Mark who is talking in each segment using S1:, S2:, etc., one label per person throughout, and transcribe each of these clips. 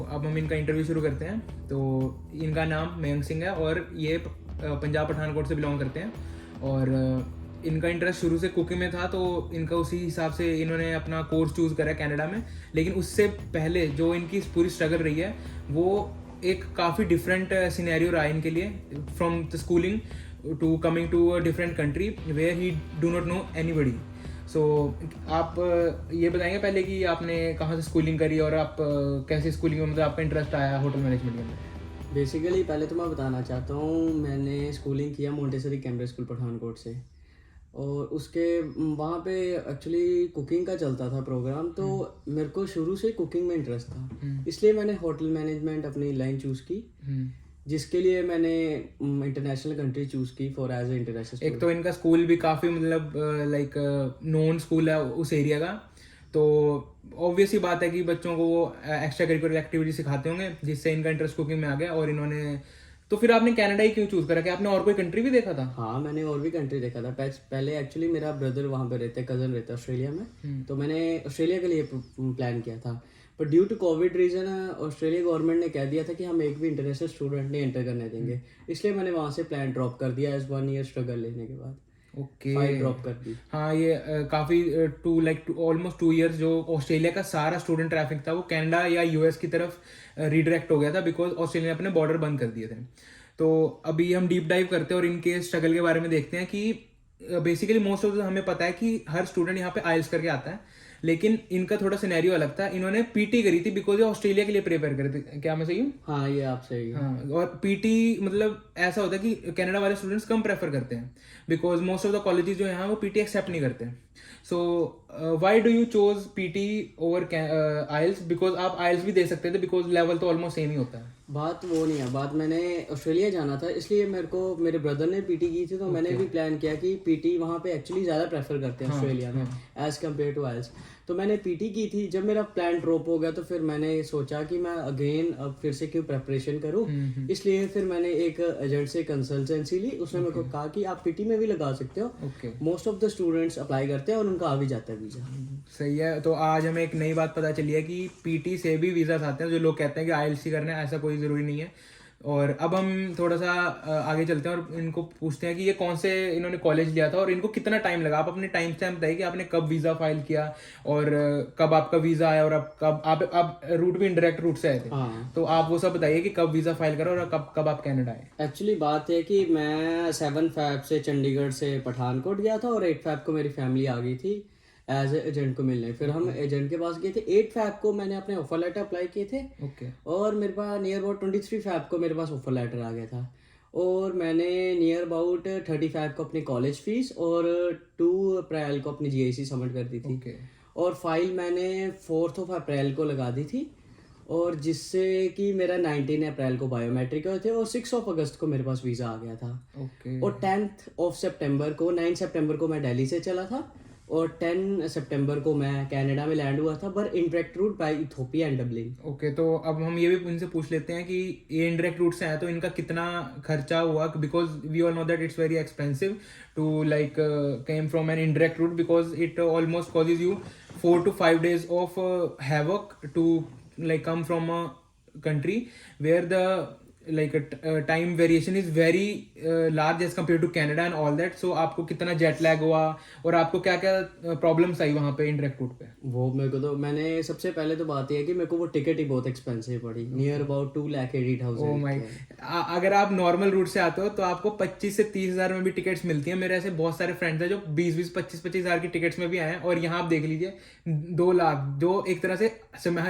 S1: अब हम इनका इंटरव्यू शुरू करते हैं। तो इनका नाम मयंक सिंह है और ये पंजाब पठानकोट से बिलोंग करते हैं। और इनका इंटरेस्ट शुरू से कुकिंग में था, तो इनका उसी हिसाब से इन्होंने अपना कोर्स चूज़ करा कनाडा में। लेकिन उससे पहले जो इनकी पूरी स्ट्रगल रही है वो एक काफ़ी डिफरेंट सिनेरियो रहा इनके लिए, from the schooling to coming to a different country where he do not know anybody. So आप ये बताएंगे पहले कि आपने कहाँ से स्कूलिंग करी और आप कैसे स्कूलिंग में मतलब आपका इंटरेस्ट आया होटल मैनेजमेंट के अंदर?
S2: बेसिकली पहले तो मैं बताना चाहता हूँ, मैंने स्कूलिंग किया मोंटेसरी कैम्ब्रिज स्कूल पठानकोट से। और उसके वहाँ पे एक्चुअली कुकिंग का चलता था प्रोग्राम, तो मेरे को शुरू से कुकिंग में इंटरेस्ट था, इसलिए मैंने होटल मैनेजमेंट अपनी लाइन चूज़ की, जिसके लिए मैंने इंटरनेशनल कंट्री चूज़ की फॉर एज ए इंटरनेशनल।
S1: एक तो इनका स्कूल भी काफ़ी मतलब लाइक नोन स्कूल है उस एरिया का, तो ऑब्वियस ही बात है कि बच्चों को वो एक्स्ट्रा करिकुलर एक्टिविटी सिखाते होंगे, जिससे इनका इंटरेस्ट कुकिंग में आ गया। और इन्होंने तो फिर आपने कनाडा ही क्यों चूज़ करा? कि आपने और कोई कंट्री भी देखा था?
S2: हाँ, मैंने और भी कंट्री देखा था। पहले एक्चुअली मेरा ब्रदर वहाँ पे रहते, कज़न रहता है ऑस्ट्रेलिया में, तो मैंने ऑस्ट्रेलिया के लिए प्लान किया था। पर due to covid reason Australia government ने कह दिया था कि हम एक भी इंटरनेशनल स्टूडेंट नहीं एंटर करने देंगे, इसलिए मैंने वहाँ से प्लान ड्रॉप कर दिया एज 1 ईयर स्ट्रगल लेने के बाद।
S1: ओके,
S2: फाइल ड्रॉप कर दी।
S1: हाँ, ये काफ़ी ऑलमोस्ट 2 ईयर्स जो ऑस्ट्रेलिया का सारा स्टूडेंट ट्रैफिक था वो कनाडा या यूएस की तरफ रीडायरेक्ट हो गया था, बिकॉज ऑस्ट्रेलिया ने अपने बॉर्डर बंद कर दिए थे। तो अभी हम डीप डाइव करते हैं और इनके स्ट्रगल के बारे में देखते हैं कि बेसिकली मोस्ट ऑफ द हमें पता है कि हर स्टूडेंट यहाँ पे आइल्स करके आता है, लेकिन इनका थोड़ा सिनेरियो अलग था। इन्होंने पीटी करी थी बिकॉज ये ऑस्ट्रेलिया के लिए प्रिपेयर करे थे। क्या मैं सही हूँ?
S2: हाँ, ये आप सही है।
S1: हाँ, और पीटी मतलब ऐसा होता है कि कनाडा वाले स्टूडेंट्स कम प्रेफर करते हैं, because most of the colleges जो है वो पीटी एक्सेप्ट नहीं करते। So why do you choose PT over IELTS? Because आप आइल्स भी दे सकते थे, बिकॉज लेवल तो ऑलमोस्ट सेम ही होता है।
S2: बात वो नहीं है, बात मैंने ऑस्ट्रेलिया जाना था, इसलिए मेरे ब्रदर ने पीटी की थी, तो मैंने भी प्लान किया कि पीटी वहाँ पे एक्चुअली ज़्यादा प्रेफर करते हैं ऑस्ट्रेलिया में एज़ कम्पेयर टू आइल्स। तो मैंने पीटी की थी। जब मेरा प्लान ड्रॉप हो गया तो फिर मैंने सोचा कि मैं अगेन अब फिर से क्यों प्रेपरेशन करूँ, इसलिए फिर मैंने एक एजेंट से कंसल्टेंसी ली। उसने मेरे को कहा कि आप पीटी में भी लगा सकते हो, most of the students apply करते हैं और उनका आ भी जाता है वीज़ा।
S1: सही है। तो आज हमें एक नई बात पता चली है कि पीटी से भी वीज़ा आते हैं। जो लोग कहते हैं कि आइल्स ही करना है, ऐसा कोई ज़रूरी नहीं है। और अब हम थोड़ा सा आगे चलते हैं और इनको पूछते हैं कि ये कौन से इन्होंने कॉलेज लिया था और इनको कितना टाइम लगा। आप अपने टाइम स्टैम्प बताइए कि आपने कब वीज़ा फाइल किया और कब आपका वीज़ा आया, और अब कब आप रूट भी इंडायरेक्ट रूट से आए थे। तो आप वो सब बताइए कि कब वीज़ा फाइल करा और कब आप कनाडा आए।
S2: एक्चुअली बात है कि मैं 7 फ़ैब से चंडीगढ़ से पठानकोट गया था और 8 फ़ैब को मेरी फैमिली आ गई थी एज एजेंट को मिलने। फिर हम एजेंट के पास गए थे। 8 फ़ैब को मैंने अपने ऑफर लेटर अप्लाई किए थे। और मेरे पास नियर अबाउट 23 फ़ैब को मेरे पास ऑफर लेटर आ गया था। और मैंने नियर अबाउट 30 फ़ैब को अपनी कॉलेज फीस और 2 अप्रैल को अपनी GIC सबमिट कर दी थी। और फाइल मैंने 4 अप्रैल को लगा दी थी, और जिससे कि मेरा 19 अप्रैल को बायोमेट्रिक हुए थे और 6 अगस्त को मेरे पास वीज़ा आ गया था। और 10 सितंबर को 9 सितंबर को मैं दिल्ली से चला था और 10 सितंबर को मैं कनाडा में लैंड हुआ था, पर indirect route by Ethiopia and Dublin.
S1: Okay, तो अब हम ये भी इनसे पूछ लेते हैं कि ये इंडायरेक्ट रूट से आया तो इनका कितना खर्चा हुआ, because we all know that it's very expensive to like came from an indirect route, because it almost causes you 4 to 5 days of havoc to like come from a country where the like time variation is very large as compared to Canada and all that. So आपको कितना jet lag हुआ और आपको क्या क्या problems आई वहाँ पे indirect root पे?
S2: वो मेरे को तो मैंने सबसे पहले तो बात यह है कि मेरे को वो टिकट ही बहुत एक्सपेंसिव पड़ी, नियर अबाउट 2,80,000।
S1: ओह माय, अगर आप नॉर्मल रूट से आते हो तो आपको 25 से 30 हज़ार में भी टिकट्स मिलती हैं। मेरे ऐसे बहुत सारे फ्रेंड्स हैं जो 20-20, 25-25 हज़ार की टिकट्स में भी आए हैं। और यहाँ आप देख लीजिए 2 लाख जो एक तरह से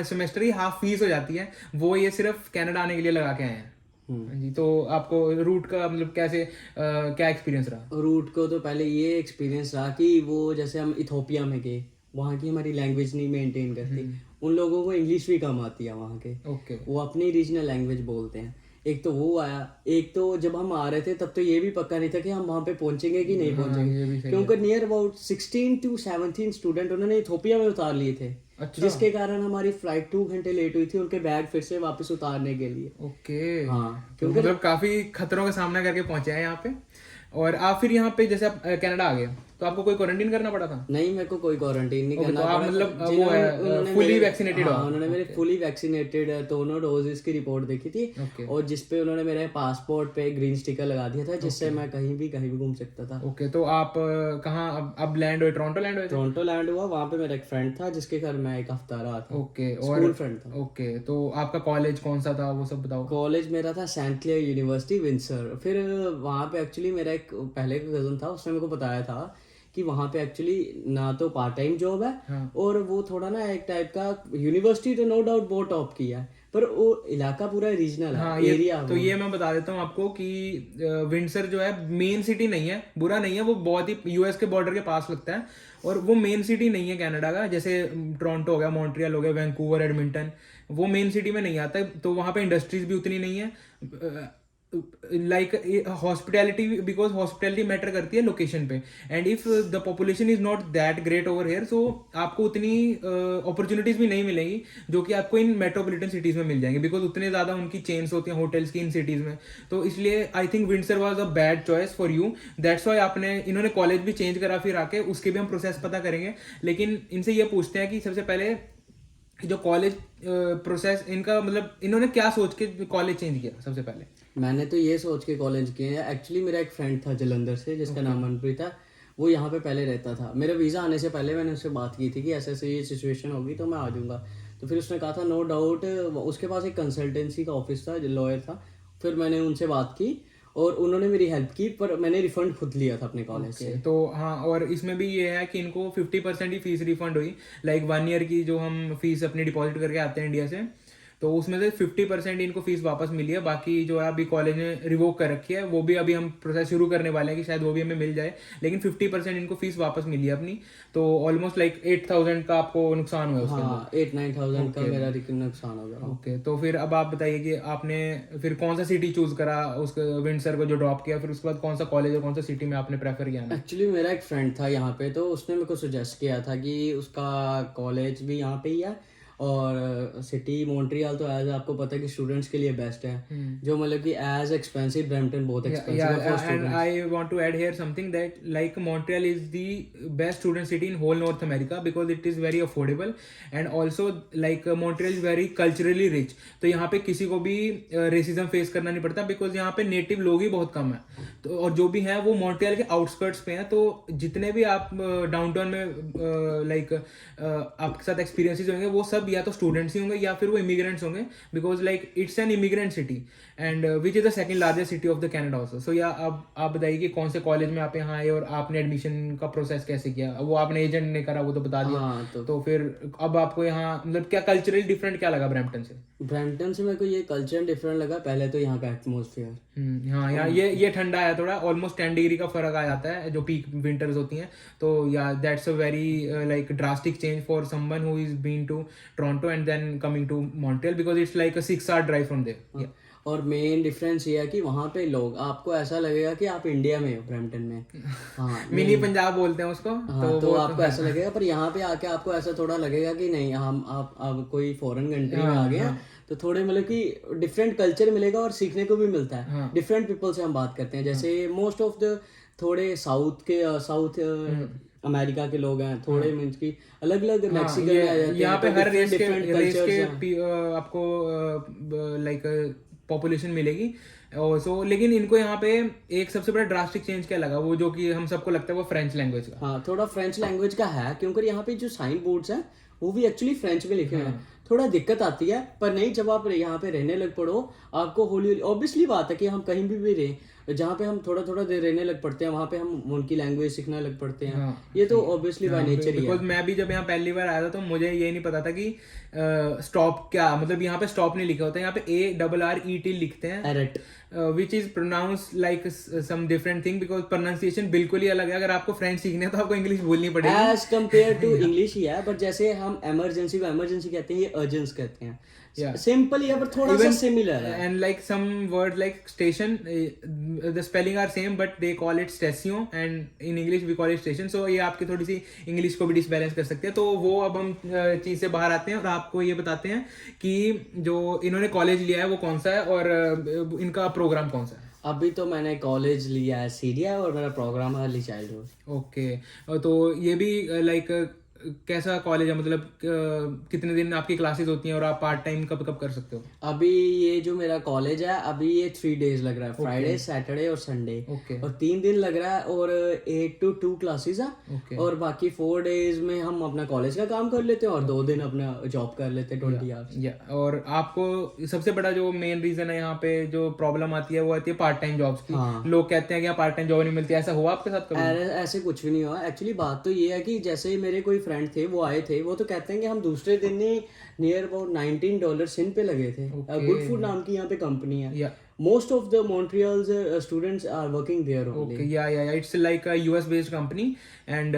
S1: सेमेस्टर ही हाफ फीस हो जाती है, वो ये सिर्फ कनाडा आने के लिए लगा के आए हैं। जी, तो आपको रूट का मतलब कैसे क्या एक्सपीरियंस रहा?
S2: रूट को तो पहले ये एक्सपीरियंस रहा कि वो जैसे हम इथियोपिया में गए, वहाँ की हमारी लैंग्वेज नहीं मेंटेन करती। उन लोगों को इंग्लिश भी कम आती है वहाँ के। वो अपनी रीजनल लैंग्वेज बोलते हैं। एक तो वो आया, एक तो जब हम आ रहे थे तब तो ये भी पक्का नहीं था कि हम वहाँ पे पहुंचेंगे कि नहीं पहुंचेंगे, क्योंकि नियर अबाउट 16 to 17 स्टूडेंट उन्होंने इथियोपिया में उतार लिए थे। जिसके कारण हमारी फ्लाइट 2 घंटे लेट हुई थी उनके बैग फिर से वापस उतारने के लिए।
S1: हाँ, तो मतलब काफी खतरों का सामना करके पहुंचे हैं यहाँ पे। और आप फिर यहाँ पे जैसे आप कनाडा आ गए तो आपको कोई क्वारंटीन करना पड़ा था?
S2: नहीं, मेरे को कोई क्वारंटीन नहीं करना
S1: तो आप
S2: पड़ा।
S1: मतलब वो
S2: जिन्होंने
S1: है
S2: उन्होंने
S1: फुली
S2: मेरे
S1: वैक्सीनेटेड हो?
S2: हाँ, उन्होंने मेरे फुली वैक्सीनेटेड दोनों डोजेस की रिपोर्ट देखी थी,
S1: ओके
S2: और जिसपे उन्होंने मेरे पासपोर्ट पे ग्रीन स्टिकर लगा दिया था, जिससे मैं कहीं भी घूम सकता था।
S1: ओके। तो आप कहाँ अब लैंड हुए? टोरंटो लैंड हुए थे?
S2: टोरंटो लैंड हुआ, वहाँ पे मेरा एक फ्रेंड था जिसके घर मैं एक हफ्ता रहा था।
S1: ओके।
S2: स्कूल
S1: और
S2: फ्रेंड था।
S1: ओके, तो आपका कॉलेज कौन सा था वो सब बताओ।
S2: कॉलेज मेरा था सेंट क्लेयर यूनिवर्सिटी विंसर। फिर वहाँ पे एक्चुअली मेरा एक पहले का कज़न था, उसने मेरे को बताया था कि वहाँ पे एक्चुअली ना तो पार्ट टाइम जॉब है,
S1: हाँ।
S2: और वो थोड़ा ना एक टाइप का यूनिवर्सिटी तो नो डाउट बहुत टॉप की है, पर वो इलाका पूरा रीजनल है,
S1: हाँ,
S2: एरिया।
S1: तो ये मैं बता देता हूँ आपको कि विंडसर जो है मेन सिटी नहीं है, बुरा नहीं है, वो बहुत ही यूएस के बॉर्डर के पास लगता है, और वो मेन सिटी नहीं है कनाडा का, जैसे टोरंटो हो गया, मॉन्ट्रियल हो गया, वैंकूवर, एडमिंटन, वो मेन सिटी में नहीं आता। तो वहाँ पे इंडस्ट्रीज भी उतनी नहीं है, like hospitality, because hospitality matter करती है लोकेशन पे, and if the population is not that great over here, so आपको उतनी अपॉर्चुनिटीज भी नहीं मिलेंगी जो कि आपको इन मेट्रोपॉलिटन सिटीज में मिल जाएंगे, बिकॉज उतने ज्यादा उनकी चेन्स होती हैं होटल्स की इन सिटीज में। तो इसलिए I think Windsor was a bad choice for you, that's why आपने, इन्होंने कॉलेज भी चेंज करा फिर आके, उसके भी हम प्रोसेस पता करेंगे। लेकिन इनसे ये पूछते हैं कि सबसे पहले जो कॉलेज प्रोसेस इनका, मतलब इन्होंने क्या सोच के कॉलेज चेंज किया सबसे पहले?
S2: मैंने तो ये सोच के कॉलेज किए हैं। एक्चुअली मेरा एक फ्रेंड था जलंधर से, जिसका नाम मनप्रीत है, वो यहाँ पे पहले रहता था। मेरा वीज़ा आने से पहले मैंने उससे बात की थी कि ऐसे ऐसे ये सिचुएशन होगी तो मैं आ जाऊँगा। तो फिर उसने कहा था नो डाउट। उसके पास एक कंसल्टेंसी का ऑफिस था, जो लॉयर था। फिर मैंने उनसे बात की और उन्होंने मेरी हेल्प की, पर मैंने रिफंड खुद लिया था अपने कॉलेज से।
S1: तो हाँ, और इसमें भी ये है कि इनको 50% ही फीस रिफंड हुई, लाइक 1 ईयर की जो हम फीस अपनी डिपॉजिट करके आते हैं इंडिया से, तो उसमें से 50% इनको फीस वापस मिली है। बाकी जो है अभी कॉलेज ने रिवोक कर रखी है, वो भी अभी हम प्रोसेस शुरू करने वाले हैं कि शायद वो भी हमें मिल जाए, लेकिन 50% इनको फीस वापस मिली है अपनी। तो ऑलमोस्ट लाइक 8,000 का आपको नुकसान हुआ है उसके अंदर।
S2: हाँ, 8-9,000 का मेरा नुकसान हो गया।
S1: ओके, तो फिर अब आप बताइए कि आपने फिर कौन सा सिटी चूज करा, उसके विंडसर को जो ड्रॉप किया, फिर उसके बाद कौन सा कॉलेज और कौन सा सिटी में आपने प्रेफर किया?
S2: एक्चुअली मेरा एक फ्रेंड था यहाँ पे, तो उसने मेरे को सजेस्ट किया था कि उसका कॉलेज भी यहाँ पे ही है, और सिटी मॉन्ट्रियल तो एज आपको पता है कि स्टूडेंट्स के लिए बेस्ट है, जो मतलब कि एज एक्सपेंसिव, ब्रैम्पटन बहुत एक्सपेंसिव है for
S1: and
S2: students.
S1: I want to add here something that like Montreal is the best student city in whole North America because it is very affordable and also like Montreal is very culturally rich. तो यहाँ पे किसी को भी racism face करना नहीं पड़ता because यहाँ पे नेटिव लोग ही बहुत कम है, तो और जो भी हैं वो मॉन्ट्रियल के आउटस्कर्ट्स पे हैं। तो जितने भी आप डाउनटाउन में लाइक आपके साथ एक्सपीरियंसेस होंगे वो सब या तो स्टूडेंट्स ही होंगे या फिर वो इमिग्रेंट्स होंगे, because like it's an immigrant city and which is the second largest city of the Canada also. So yeah अब आप बताइए कि कौन से कॉलेज में आप यहाँ आए और आपने एडमिशन का प्रोसेस कैसे किया? वो आपने एजेंट ने करा, वो तो बता दिया।
S2: हाँ,
S1: तो फिर अब आपको यहाँ मतलब क्या कल्चरली डिफरेंट क्या लगा ब्रैम्पटन से?
S2: ब्रैम्पटन से मेरे को ये कल्चर डिफरेंट लगा। पहले तो यहाँ का एटमोसफियर,
S1: हाँ, यहाँ ये ठंडा है थोड़ा, ऑलमोस्ट 10 डिग्री का फर्क आ जाता है जो पीक विंटर्स होती हैं। तो या that's a very like drastic change for someone who is been to Toronto and then coming to Montreal because it's like a 6 hour drive from there.
S2: और मेन डिफरेंस ये है कि वहाँ पे लोग, आपको ऐसा लगेगा कि आप इंडिया में हो, ब्रैम्पटन में। हाँ,
S1: मिनी पंजाब बोलते हैं उसको।
S2: हाँ, तो आपको ऐसा लगेगा, पर यहाँ पे आके आपको ऐसा थोड़ा लगेगा कि नहीं, हम आप अब कोई फॉरेन कंट्री में आ गए हैं, तो थोड़े मतलब कि डिफरेंट कल्चर मिलेगा और सीखने को भी मिलता है। डिफरेंट पीपल से हम बात करते हैं, जैसे मोस्ट ऑफ द थोड़े साउथ अमेरिका के लोग हैं, थोड़े मीन्स की अलग अलग मैक्सिकन में आ जाते हैं।
S1: यहाँ पे हर रेस
S2: कल्चर्स
S1: के आपको लाइक पॉपुलेशन मिलेगी। और सो लेकिन इनको यहाँ पे एक सबसे बड़ा ड्रास्टिक चेंज क्या लगा, वो जो कि हम सबको लगता है वो फ्रेंच लैंग्वेज का।
S2: हाँ, थोड़ा फ्रेंच लैंग्वेज का है, क्योंकि यहाँ पे जो साइन बोर्ड्स हैं वो भी एक्चुअली फ्रेंच में लिखे हुए हैं। थोड़ा दिक्कत आती है, पर नहीं, जब आप यहाँ पे रहने लग पड़ो, आपको हौली ऑब्वियसली बात है कि हम कहीं भी रहे, जहाँ पे हम थोड़ा थोड़ा देर रहने लग पड़ते हैं, वहाँ पे हम उनकी लैंग्वेज सीखने लग पड़ते हैं। ये तो ऑब्वियसली बाय नेचर ही है।
S1: बिकॉज मैं भी जब यहाँ पहली बार आया था तो मुझे ये नहीं पता था कि स्टॉप क्या, मतलब यहाँ पे स्टॉप नहीं लिखा होता है, यहाँ पे ARRET लिखते हैं,
S2: एरेट,
S1: which is pronounce like some different thing because pronunciation बिल्कुल ही अलग है। अगर आपको फ्रेंच सीखना है तो आपको इंग्लिश बोलनी पड़ेगी
S2: एज कम्पेयर टू इंग्लिश ही है, बट जैसे हम इमरजेंसी को इमरजेंसी कहते हैं, ये अर्जेंस कहते हैं। सिंपल ही है, पर थोड़ा सा सिमिलर है।
S1: and like some words like station, the spelling are same but they call it station and in English we call it station, so ये आपकी थोड़ी सी इंग्लिश को भी डिसबैलेंस कर सकते हैं। तो वो अब हम चीज़ से बाहर आते हैं और आपको ये बताते हैं कि जो इन्होंने कॉलेज लिया है वो कौन सा है और इनका प्रोग्राम कौन सा है।
S2: अभी तो मैंने कॉलेज लिया है CDI और मेरा प्रोग्राम है अर्ली चाइल्डहुड।
S1: ओके, तो ये भी लाइक कैसा कॉलेज है, मतलब कितने दिन आपकी क्लासेस होती हैं और आप पार्ट टाइम कब कब कर सकते हो?
S2: अभी ये जो मेरा कॉलेज है अभी ये 3 days लग रहा है, फ्राइडे सैटरडे और संडे,
S1: ओके
S2: और 3 दिन लग रहा है, और 8 to 2 क्लासेस है,
S1: ओके
S2: और बाकी 4 days में हम अपना कॉलेज का काम कर लेते हैं और 2 दिन अपना जॉब कर लेते हैं 20 hours।
S1: या और आपको सबसे बड़ा जो मेन रीजन है यहाँ पे जो प्रॉब्लम आती है वो आती है पार्ट टाइम जॉब्स की।
S2: हाँ।
S1: लोग कहते हैं कि यहाँ पार्ट टाइम जॉब नहीं मिलती, ऐसा हुआ आपके साथ कभी?
S2: ऐसे कुछ भी नहीं हुआ एक्चुअली। बात तो ये है कि जैसे मेरे कोई फ्रेंड थे, वो आए थे, वो तो कहते हैं कि हम दूसरे दिन ही नियर अबाउट $19 इन पे लगे थे। गुड फूड नाम की यहाँ पे कंपनी है।
S1: Yeah
S2: most of the Montreal's students are working there only.
S1: Okay, yeah it's like a US based company and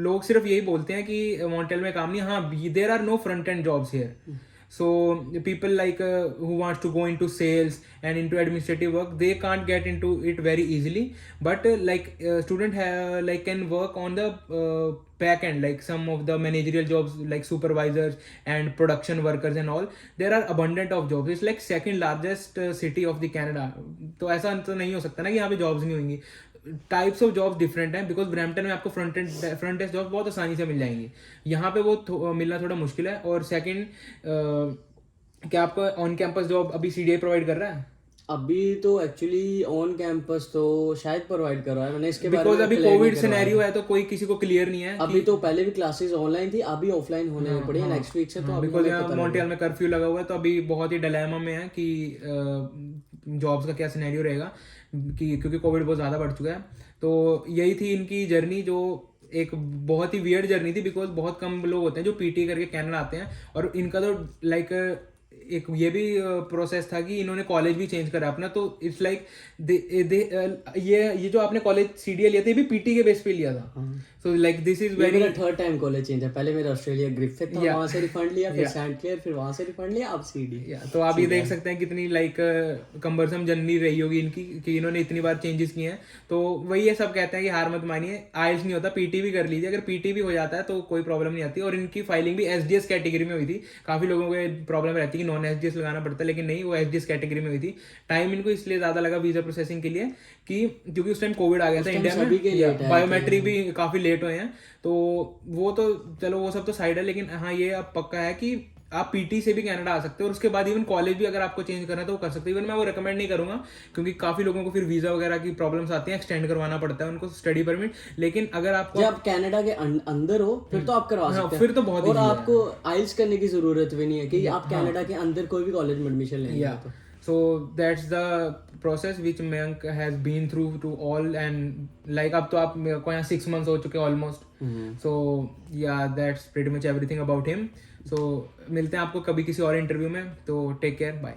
S1: लोग सिर्फ यही बोलते हैं कि मॉन्ट्रियल में काम नहीं। हाँ, there are no front end jobs here, so people like who wants to go into sales and into administrative work, they can't get into it very easily, but student like can work on the back end, like some of the managerial jobs like supervisors and production workers and all. There are abundant of jobs. It's like second largest city of the Canada. तो ऐसा तो नहीं हो सकता ना कि यहाँ पे जॉब्स नहीं होंगी। टाइप्स ऑफ जॉब्स डिफरेंट हैं, बिकॉज ब्रैम्पटन में आपको फ्रंट डेस्क जॉब बहुत आसानी से मिल जाएंगी, यहाँ पे वो मिलना थोड़ा मुश्किल है। और सेकंड, क्या आपका ऑन कैंपस जॉब अभी CDI प्रोवाइड कर रहा है?
S2: अभी तो एक्चुअली ऑन कैंपस तो शायद प्रोवाइड कर रहा है, मैंने इसके बारे
S1: बिकॉज
S2: में
S1: अभी
S2: apply नहीं
S1: कोविड
S2: करवाया।
S1: सिनेरियो है तो कोई किसी को क्लियर नहीं है।
S2: अभी तो पहले भी क्लासेस ऑनलाइन थी, अभी ऑफलाइन होने पड़ी है नेक्स्ट वीक से, तो अभी
S1: बिकॉज
S2: हमें
S1: यहाँ
S2: पता
S1: मॉन्ट्रियल में कर्फ्यू लगा हुआ है, तो अभी बहुत ही डिलेमा में है कि जॉब्स का क्या सिनेरियो रहेगा, क्योंकि कोविड बहुत ज़्यादा बढ़ चुका है। तो यही थी इनकी जर्नी, जो एक बहुत ही वियर्ड जर्नी थी, बिकॉज बहुत कम लोग होते हैं जो PT करके कनाडा आते हैं। और इनका तो लाइक एक ये भी प्रोसेस था कि इन्होंने कॉलेज भी चेंज करा अपना, तो इट्स लाइक ये जो आपने कॉलेज CDI लिया था ये भी PT के बेस पे लिया था। सो लाइक दिस इज
S2: ये
S1: वेरी
S2: मेरा थर्ड टाइम कॉलेज चेंज है। पहले मेरा ऑस्ट्रेलिया ग्रिफिथ था,
S1: Yeah.
S2: वहां से रिफंड लिया, फिर
S1: Yeah.
S2: सेंट क्लेयर, फिर वहां से रिफंड लिया, अब CD।
S1: तो आप ये देख सकते हैं कितनी लाइक कंबरसम जर्नी रही होगी इनकी, कि इन्होंने इतनी बार चेंजेस किए हैं। तो वही ये सब कहते हैं कि हार मत मानिए, IELTS नहीं होता, PT भी कर लीजिए। अगर PT भी हो जाता है तो कोई प्रॉब्लम नहीं आती। और इनकी फाइलिंग भी SDS कैटेगरी में हुई थी। काफी लोगों को प्रॉब्लम रहती है कि नॉन SDS लगाना पड़ता है, लेकिन नहीं, वो SDS कैटेगरी में हुई थी। टाइम इनको इसलिए ज्यादा लगा वीजा प्रोसेसिंग के लिए कि क्योंकि उस टाइम कोविड आ गया था इंडिया
S2: सभी के लिए
S1: में, बायोमेट्रिक भी काफी लेट हुए हैं। तो वो तो चलो वो सब तो साइड है, लेकिन हाँ ये अब पक्का है कि आप PT से भी कनाडा आ सकते हो, और उसके बाद इवन कॉलेज भी अगर आपको चेंज करना है तो वो कर सकते हो। इवन मैं वो रिकमेंड नहीं करूंगा, क्योंकि काफी लोगों को फिर वीजा वगैरह की प्रॉब्लम्स आती हैं, एक्सटेंड करवाना पड़ता है उनको स्टडी परमिट। लेकिन अगर आपको
S2: जब कनाडा के अंदर हो फिर तो आप करवा सकते हैं,
S1: फिर तो बहुत
S2: और आपको IELTS करने की जरूरत भी नहीं है कि आप कनाडा के अंदर कोई भी कॉलेज में एडमिशन लेंगे।
S1: Yeah. So that's the process which Mayank has been through to all, and like अब तो आप मेरे को यहाँ 6 months हो चुके हैं almost. So yeah, that's pretty much everything about him. So मिलते हैं आपको कभी किसी और इंटरव्यू में, तो टेक केयर, बाय।